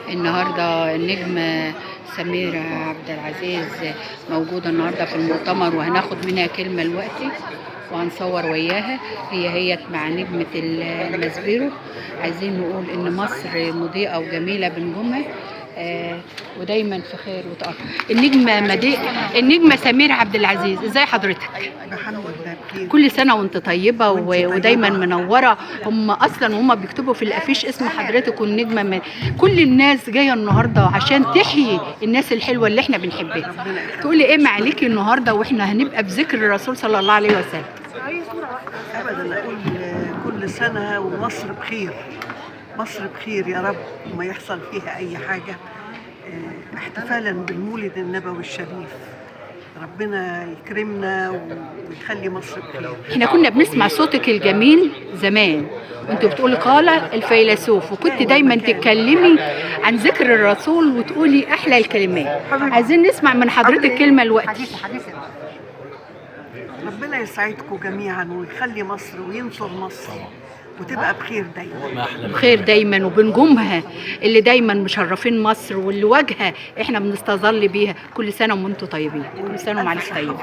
النهارده النجم سمير عبد العزيز موجودة النهارده في المؤتمر، وهناخد منها كلمة دلوقتي وهنصور وياها. هي مع نجمة المسبيرو. عايزين نقول إن مصر مضيئة وجميلة بنجومها، ودايما في خير وتقى. النجمة سمير عبد العزيز، ازاي حضرتك؟ الحمد لله بخير. كل سنة وانت طيبة ودايما منورة. هم اصلا وهم بيكتبوا في الافيش اسم حضرتك والنجمة كل الناس جاية النهاردة عشان تحيي الناس الحلوة اللي احنا بنحبها. تقولي ايه معليكي النهاردة واحنا هنبقى بذكر الرسول صلى الله عليه وسلم؟ ابدا اقول كل سنه ومصر بخير، مصر بخير يا رب، وما يحصل فيها اي حاجه، احتفالا بالمولد النبوي الشريف. ربنا يكرمنا ويخلي مصر بخير. احنا كنا بنسمع صوتك الجميل زمان وانت بتقولي قال الفيلسوف، وكنت دايما تتكلمي عن ذكر الرسول وتقولي احلى الكلمات. عايزين نسمع من حضرتك كلمه دلوقتي. ربنا يسعدكم جميعا ويخلي مصر وينصر مصر وتبقى بخير دايما. بخير دايما وبنجومها اللي دايما مشرفين مصر، واللي واجهه احنا بنستظل بيها. كل سنه وانتم طيبين، كل سنه ومعلش طيبين.